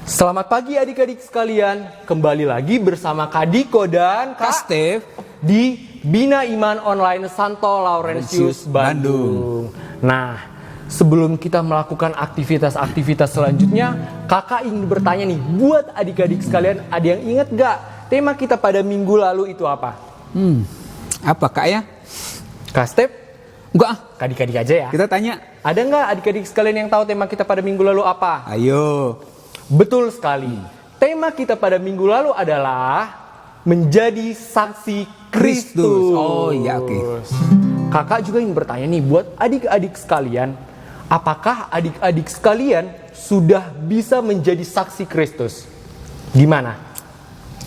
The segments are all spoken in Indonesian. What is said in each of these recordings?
Selamat pagi adik-adik sekalian, kembali lagi bersama Kak Diko dan Kak Steve di Bina Iman Online Santo Laurentius Bandung. Nah, sebelum kita melakukan aktivitas-aktivitas selanjutnya, kakak ingin bertanya nih, buat adik-adik sekalian, ada yang ingat gak tema kita pada minggu lalu itu apa? Apa Kak ya? Kak Steve? Enggak, Kak adik-adik aja ya. kita tanya. Ada nggak adik-adik sekalian yang tahu tema kita pada minggu lalu apa? Ayo. Betul sekali. Tema kita pada minggu lalu adalah menjadi saksi Kristus. Oh iya, oke. Kakak juga ingin bertanya nih buat adik-adik sekalian, apakah adik-adik sekalian sudah bisa menjadi saksi Kristus? Gimana?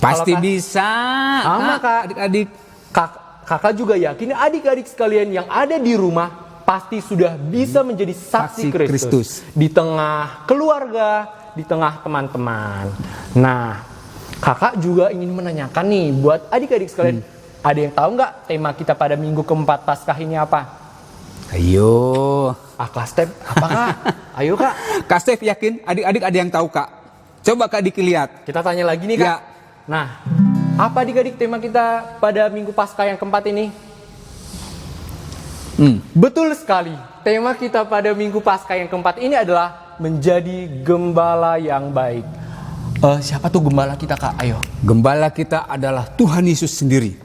Pasti Kalau bisa. Sama, Kak. Adik-adik. Kakak juga yakin adik-adik sekalian yang ada di rumah pasti sudah bisa menjadi saksi Saksi Kristus Kristus. di tengah keluarga, di tengah teman-teman. Nah, kakak juga ingin menanyakan nih buat adik-adik sekalian, ada yang tahu nggak tema kita pada minggu keempat Paskah ini apa? Ayo. Kak Step, apa Kak? Ayo Kak. Kak Steve yakin adik-adik ada yang tahu Kak? Coba Kak Diki lihat. Kita tanya lagi nih Kak. Ya. Nah, apa adik-adik tema kita pada minggu Paskah yang keempat ini? Betul sekali. Tema kita pada minggu Paskah yang keempat ini adalah menjadi gembala yang baik. Siapa tuh gembala kita Kak? Ayo. Gembala kita adalah Tuhan Yesus sendiri.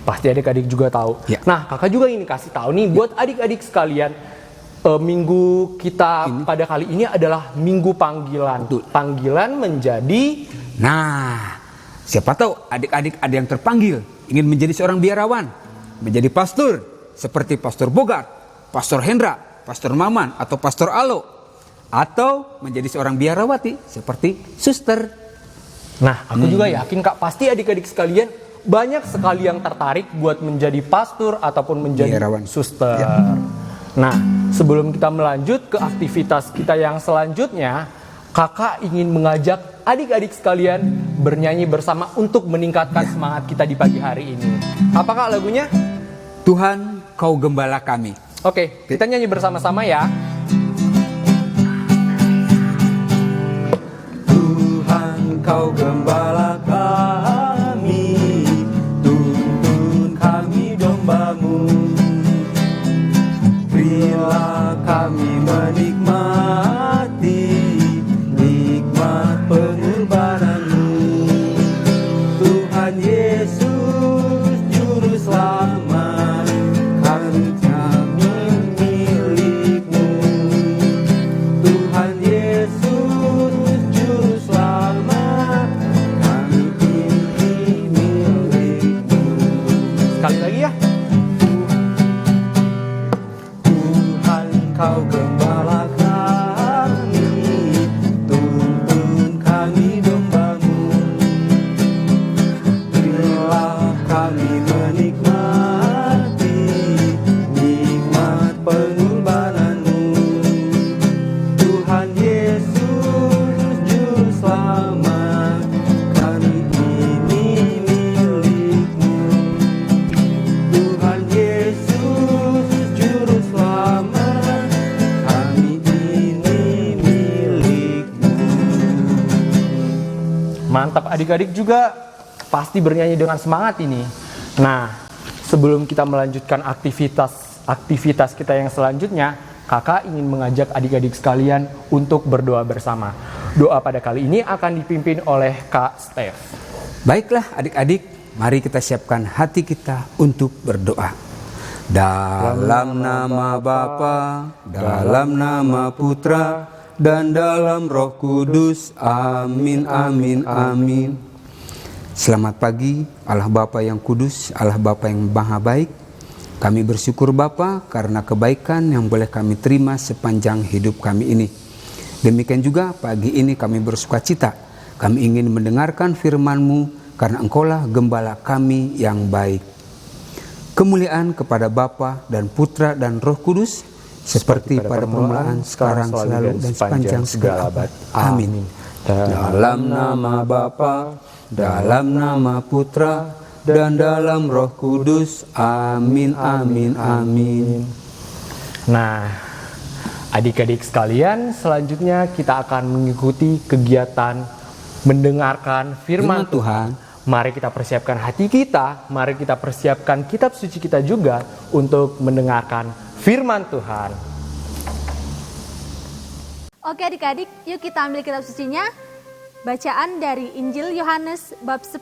Pasti adik-adik juga tahu. Ya. Nah, kakak juga ingin kasih tahu nih buat adik-adik sekalian, minggu kita pada kali ini adalah minggu panggilan. Betul. Panggilan menjadi. Nah, siapa tahu adik-adik ada yang terpanggil ingin menjadi seorang biarawan, menjadi pastor seperti Pastor Bogart, Pastor Hendra, Pastor Maman atau Pastor Alo, atau menjadi seorang biarawati seperti suster. Nah, aku juga yakin Kak, pasti adik-adik sekalian banyak sekali yang tertarik buat menjadi pastor ataupun menjadi Biarawan. suster. Ya. Nah, sebelum kita melanjut ke aktivitas kita yang selanjutnya, kakak ingin mengajak adik-adik sekalian bernyanyi bersama untuk meningkatkan semangat kita di pagi hari ini. Apa Kak lagunya? Tuhan, Kau gembala kami. Oke, kita nyanyi bersama-sama ya. Tuhan, Kau gembala kami, tuntun kami domba-Mu. Berilah kami menikmati nikmat pengorbanan-Mu. Tuhan Yesus, Juru Selamat, kami jamin milik-Mu. Tuhan Yesus, Juru Selamat, kami ini milik-Mu. Sekali lagi ya. Tuhan, Kau gembala kami, tuntun kami domba-Mu. Berilah kami menikmati nikmat pengorbanan-Mu. Tuhan Yesus, Juru Selamat, kami ini milik-Mu. Tuhan Yesus, Juru Selamat, kami ini milik-Mu. Mantap, adik-adik juga pasti bernyanyi dengan semangat ini. Nah, sebelum kita melanjutkan aktivitas kita yang selanjutnya, kakak ingin mengajak adik-adik sekalian untuk berdoa bersama. Doa pada kali ini akan dipimpin oleh Kak Steph. Baiklah adik-adik, mari kita siapkan hati kita untuk berdoa. Dalam nama Bapa, dalam nama Putra, dan dalam Roh Kudus. Amin, amin, amin. Selamat pagi, Allah Bapa yang kudus, Allah Bapa yang maha baik. Kami bersyukur Bapa karena kebaikan yang boleh kami terima sepanjang hidup kami ini. Demikian juga pagi ini kami bersukacita. Kami ingin mendengarkan firman-Mu karena Engkaulah gembala kami yang baik. Kemuliaan kepada Bapa dan Putra dan Roh Kudus, seperti pada permulaan, sekarang, selalu, dan sepanjang segala abad. Amin. Dalam nama Bapa, dalam nama Putra, dan dalam Roh Kudus. Amin, amin, amin. Nah, adik-adik sekalian, selanjutnya kita akan mengikuti kegiatan mendengarkan firman Firman Tuhan. Mari kita persiapkan hati kita, mari kita persiapkan kitab suci kita juga untuk mendengarkan firman Tuhan. Oke adik-adik, yuk kita ambil kitab sucinya. Bacaan dari Injil Yohanes bab 10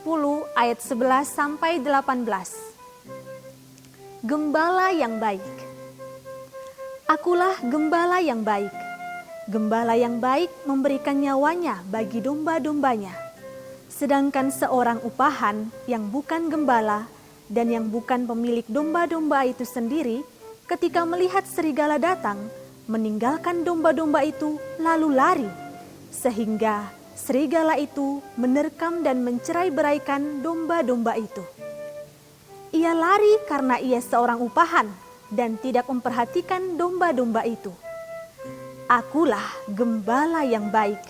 ayat 11 sampai 18. Gembala yang baik. Akulah gembala yang baik. Gembala yang baik memberikan nyawanya bagi domba-dombanya. Sedangkan seorang upahan yang bukan gembala dan yang bukan pemilik domba-domba itu sendiri, ketika melihat serigala datang, meninggalkan domba-domba itu lalu lari, sehingga serigala itu menerkam dan mencerai-beraikan domba-domba itu. Ia lari karena ia seorang upahan dan tidak memperhatikan domba-domba itu. Akulah gembala yang baik,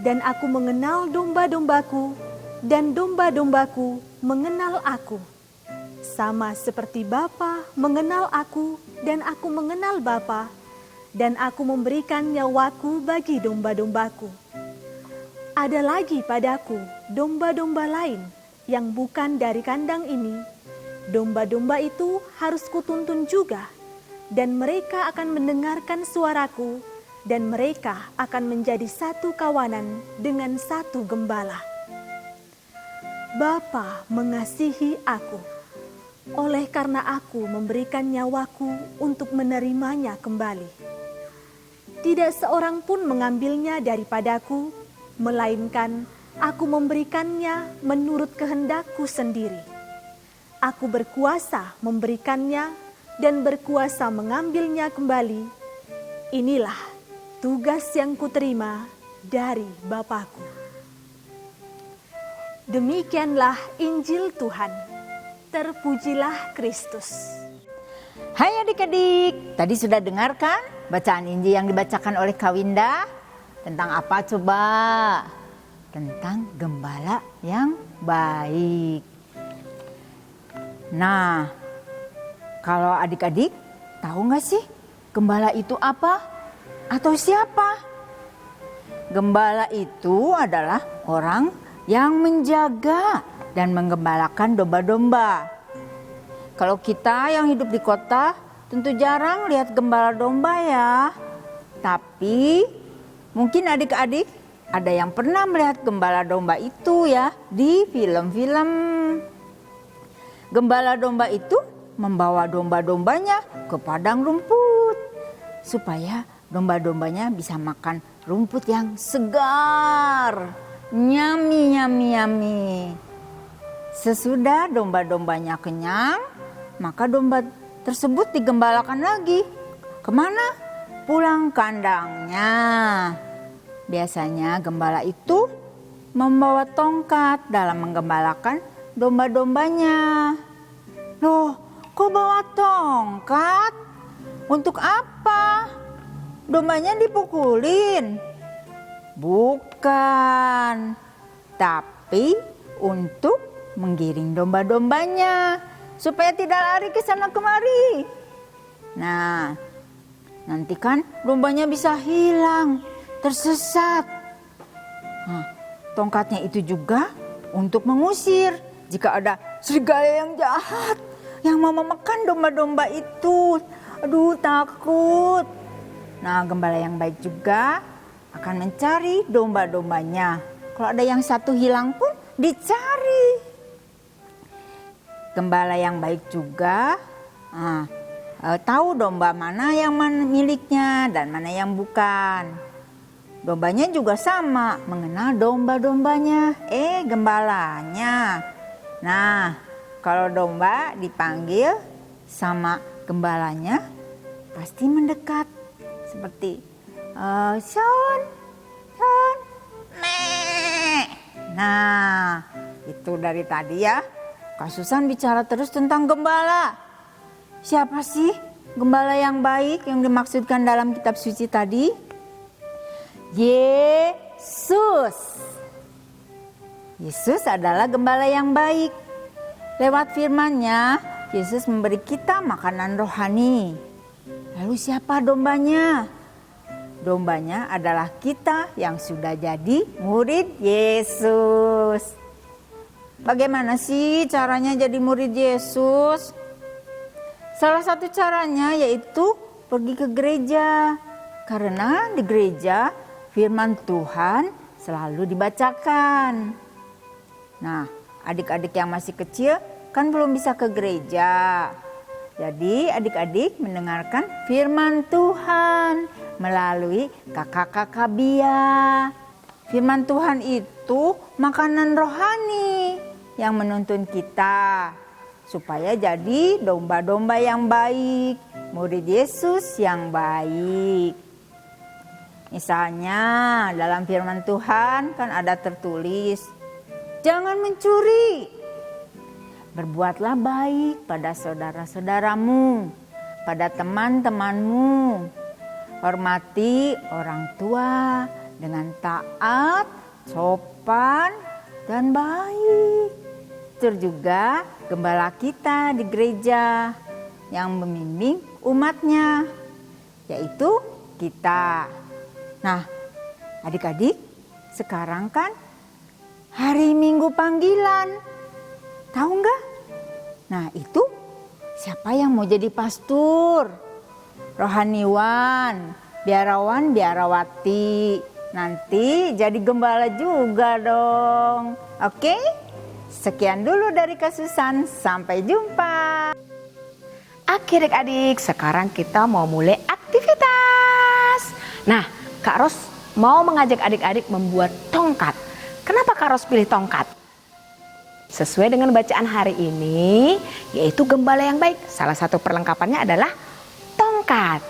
dan aku mengenal domba-dombaku, dan domba-dombaku mengenal aku. Sama seperti Bapa mengenal aku, dan aku mengenal Bapa, dan aku memberikan nyawaku bagi domba-dombaku. Ada lagi padaku domba-domba lain yang bukan dari kandang ini. Domba-domba itu harus kutuntun juga, dan mereka akan mendengarkan suaraku, dan mereka akan menjadi satu kawanan dengan satu gembala. Bapa mengasihi aku, oleh karena aku memberikan nyawaku untuk menerimanya kembali. Tidak seorang pun mengambilnya daripadaku, melainkan aku memberikannya menurut kehendakku sendiri. Aku berkuasa memberikannya dan berkuasa mengambilnya kembali. Inilah tugas yang kuterima dari Bapakku. Demikianlah Injil Tuhan. Terpujilah Kristus. Hai adik-adik, tadi sudah dengarkan bacaan Injil yang dibacakan oleh Kak Winda? Tentang apa coba? Tentang gembala yang baik. Nah, kalau adik-adik tahu gak sih gembala itu apa? Atau siapa? Gembala itu adalah orang yang menjaga dan menggembalakan domba-domba. Kalau kita yang hidup di kota tentu jarang lihat gembala domba ya. Tapi mungkin adik-adik ada yang pernah melihat gembala domba itu ya di film-film. Gembala domba itu membawa domba-dombanya ke padang rumput supaya domba-dombanya bisa makan rumput yang segar. Nyami, nyami, nyami. Sesudah domba-dombanya kenyang, maka domba tersebut digembalakan lagi. Kemana? Pulang kandangnya. Biasanya gembala itu membawa tongkat dalam menggembalakan domba-dombanya. Loh, kok bawa tongkat? Untuk apa? Dombanya dipukulin? Bukan, tapi untuk menggiring domba-dombanya supaya tidak lari ke sana kemari. Nah, nanti kan dombanya bisa hilang, tersesat. Nah, tongkatnya itu juga untuk mengusir jika ada serigala yang jahat yang mau memakan domba-domba itu. Aduh, takut. Nah, gembala yang baik juga akan mencari domba-dombanya. Kalau ada yang satu hilang pun dicari. Gembala yang baik juga tahu domba mana yang miliknya dan mana yang bukan. Dombanya juga sama, mengenal domba-dombanya, gembalanya. Nah, kalau domba dipanggil sama gembalanya, pasti mendekat. Seperti, Son, Nek. Nah, itu dari tadi ya. Kak Susan bicara terus tentang gembala. Siapa sih gembala yang baik yang dimaksudkan dalam kitab suci tadi? Yesus. Yesus adalah gembala yang baik. Lewat firman-Nya, Yesus memberi kita makanan rohani. Lalu siapa dombanya? Dombanya adalah kita yang sudah jadi murid Yesus. Bagaimana sih caranya jadi murid Yesus? Salah satu caranya yaitu pergi ke gereja. Karena di gereja firman Tuhan selalu dibacakan. Nah, adik-adik yang masih kecil kan belum bisa ke gereja. Jadi adik-adik mendengarkan firman Tuhan melalui kakak-kakak Bia. Firman Tuhan itu makanan rohani yang menuntun kita supaya jadi domba-domba yang baik, murid Yesus yang baik. Misalnya dalam firman Tuhan kan ada tertulis, jangan mencuri. Berbuatlah baik pada saudara-saudaramu, pada teman-temanmu. Hormati orang tua dengan taat, sopan, dan baik. Itu juga gembala kita di gereja yang membimbing umatnya, yaitu kita. Nah, adik-adik, sekarang kan hari Minggu panggilan. Tahu nggak? Nah, itu siapa yang mau jadi pastor? Rohaniwan, biarawan, biarawati. Nanti jadi gembala juga dong. Oke? Sekian dulu dari Kak Susan. Sampai jumpa. Oke adik-adik, sekarang kita mau mulai aktivitas. Nah, Kak Ros mau mengajak adik-adik membuat tongkat. Kenapa Kak Ros pilih tongkat? Sesuai dengan bacaan hari ini, yaitu gembala yang baik. Salah satu perlengkapannya adalah tongkat.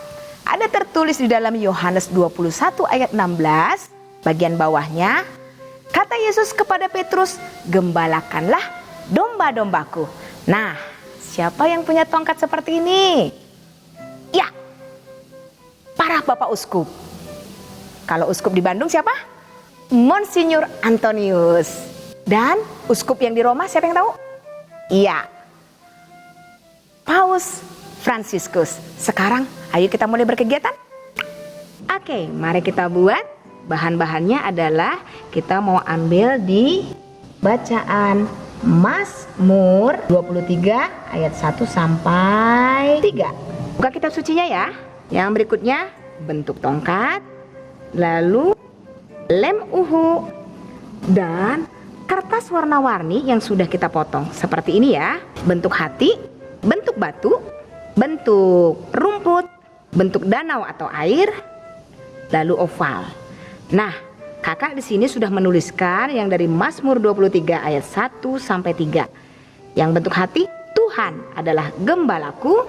Ada tertulis di dalam Yohanes 21 ayat 16, bagian bawahnya, kata Yesus kepada Petrus, gembalakanlah domba-dombaku. Nah, siapa yang punya tongkat seperti ini? Ya, para Bapak Uskup. Kalau uskup di Bandung siapa? Monsinyur Antonius. Dan uskup yang di Roma siapa yang tahu? Iya, Paus Fransiskus. Sekarang ayo kita mulai berkegiatan. Oke, mari kita buat. Bahan-bahannya adalah kita mau ambil di bacaan Mazmur 23 ayat 1 sampai 3. Buka kitab sucinya ya. Yang berikutnya bentuk tongkat, lalu lem uhu, dan kertas warna-warni yang sudah kita potong. Seperti ini ya. Bentuk hati, bentuk batu, bentuk rumput, bentuk danau atau air, lalu oval. Nah, kakak di sini sudah menuliskan yang dari Mazmur 23 ayat 1 sampai 3. Yang bentuk hati, Tuhan adalah gembalaku.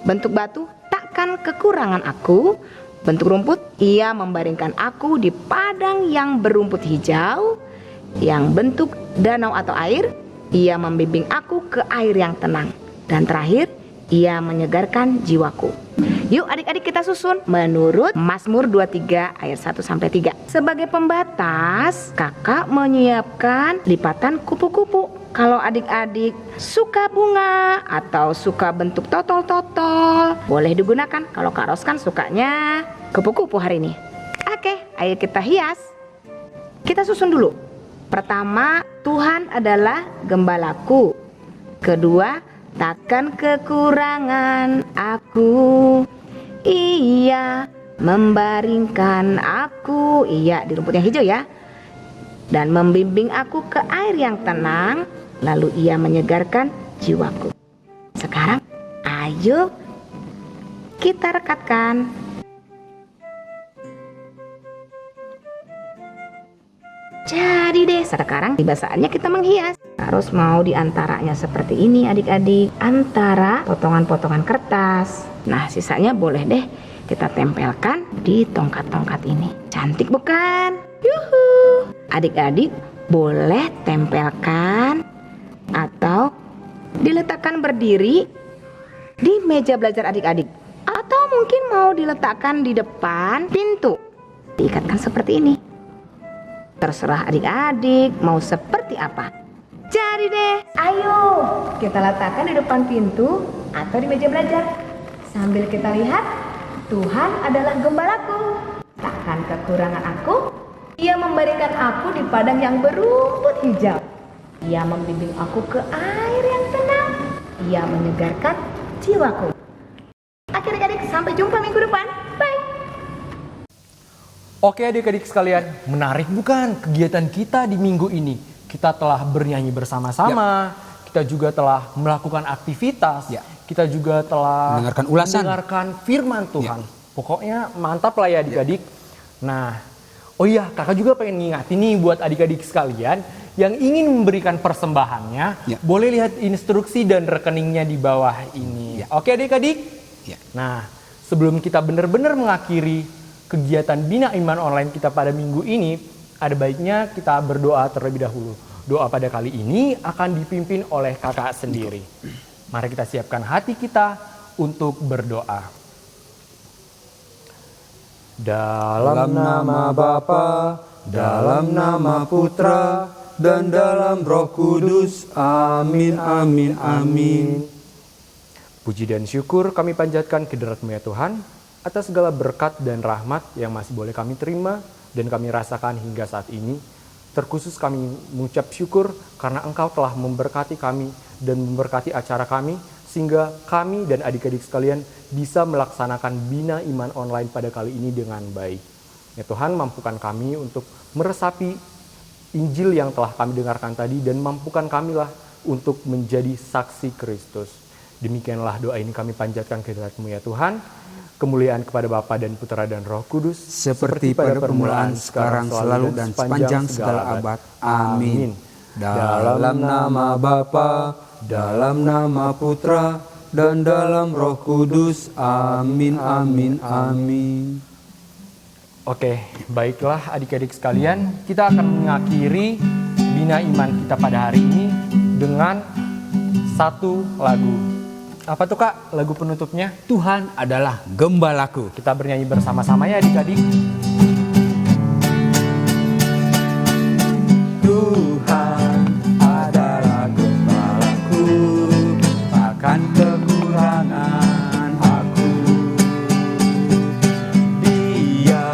Bentuk batu, takkan kekurangan aku. Bentuk rumput, Ia membaringkan aku di padang yang berumput hijau. Yang bentuk danau atau air, Ia membimbing aku ke air yang tenang. Dan terakhir, Ia menyegarkan jiwaku. Yuk adik-adik kita susun menurut Mazmur 23 ayat 1 sampai 3. Sebagai pembatas, kakak menyiapkan lipatan kupu-kupu. Kalau adik-adik suka bunga atau suka bentuk totol-totol, boleh digunakan. Kalau Kak Ros kan sukanya kupu-kupu hari ini. Oke, ayo kita hias. Kita susun dulu. Pertama, Tuhan adalah gembalaku. Kedua, takkan kekurangan aku. Ia membaringkan aku. Iya, di rumput yang hijau ya. Dan membimbing aku ke air yang tenang. Lalu Ia menyegarkan jiwaku. Sekarang ayo kita rekatkan. Jadi deh, sekarang basaannya kita menghias. Harus mau diantaranya seperti ini adik-adik, antara potongan-potongan kertas. Nah, sisanya boleh deh kita tempelkan di tongkat-tongkat ini. Cantik bukan? Yuhu! Adik-adik boleh tempelkan atau diletakkan berdiri di meja belajar adik-adik. Atau mungkin mau diletakkan di depan pintu. Diikatkan seperti ini. Terserah adik-adik mau seperti apa. Jadi Mari deh, ayo kita letakkan di depan pintu atau di meja belajar. Sambil kita lihat, Tuhan adalah gembalaku. Takkan kekurangan aku. Ia memberikan aku di padang yang berumput hijau. Ia membimbing aku ke air yang tenang. Ia menyegarkan jiwaku. Adik-adik, sampai jumpa minggu depan. Bye. Oke adik-adik sekalian, menarik bukan kegiatan kita di minggu ini? Kita telah bernyanyi bersama-sama, kita juga telah melakukan aktivitas, kita juga telah mendengarkan firman Tuhan. Pokoknya mantap lah ya adik-adik. Nah, oh iya kakak juga pengen ngingatin nih buat adik-adik sekalian yang ingin memberikan persembahannya, boleh lihat instruksi dan rekeningnya di bawah ini. Oke adik-adik? Nah, sebelum kita benar-benar mengakhiri kegiatan Bina Iman Online kita pada minggu ini, ada baiknya kita berdoa terlebih dahulu. Doa pada kali ini akan dipimpin oleh kakak sendiri. Mari kita siapkan hati kita untuk berdoa. Dalam nama Bapa, dalam nama Putra, dan dalam Roh Kudus. Amin, amin, amin. Puji dan syukur kami panjatkan kehadirat-Mu ya Tuhan, atas segala berkat dan rahmat yang masih boleh kami terima dan kami rasakan hingga saat ini. Terkhusus kami mengucap syukur karena Engkau telah memberkati kami dan memberkati acara kami, sehingga kami dan adik-adik sekalian bisa melaksanakan Bina Iman Online pada kali ini dengan baik. Ya Tuhan, mampukan kami untuk meresapi Injil yang telah kami dengarkan tadi dan mampukan kamilah untuk menjadi saksi Kristus. Demikianlah doa ini kami panjatkan kehadirat-Mu ya Tuhan. Kemuliaan kepada Bapa dan Putra dan Roh Kudus, seperti pada permulaan, sekarang, selalu, dan sepanjang segala abad. Amin. Dalam nama Bapa, dalam nama Putra, dan dalam Roh Kudus. Amin, amin, amin. Oke, baiklah adik-adik sekalian, kita akan mengakhiri Bina Iman kita pada hari ini dengan satu lagu. Apa tuh kak lagu penutupnya? Tuhan adalah gembalaku. Kita bernyanyi bersama-sama ya adik-adik. Tuhan adalah gembalaku, akan kekurangan aku. Dia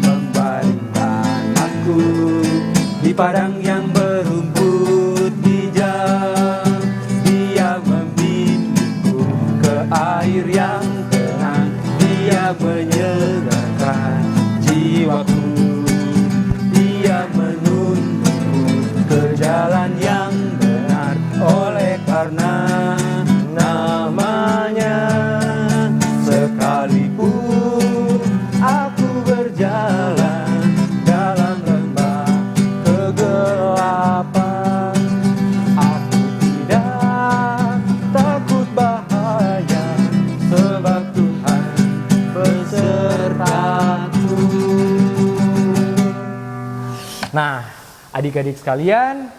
membaringkan aku di padang yang berumput hijau. Dia membimbingku ke air yang tenang. Dia menyegarkan jiwaku. Dia menuntunku ke jalan yang benar, oleh karena namanya. Sekalipun aku berjalan dalam lembah kegelapan, aku tidak takut bahaya, sebab Tuhan besertaku. Nah, adik-adik sekalian,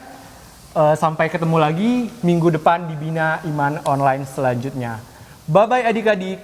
sampai ketemu lagi minggu depan di Bina Iman Online selanjutnya. Bye-bye adik-adik.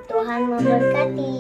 Tuhan memberkati.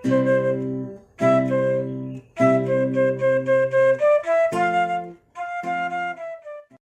Thank you.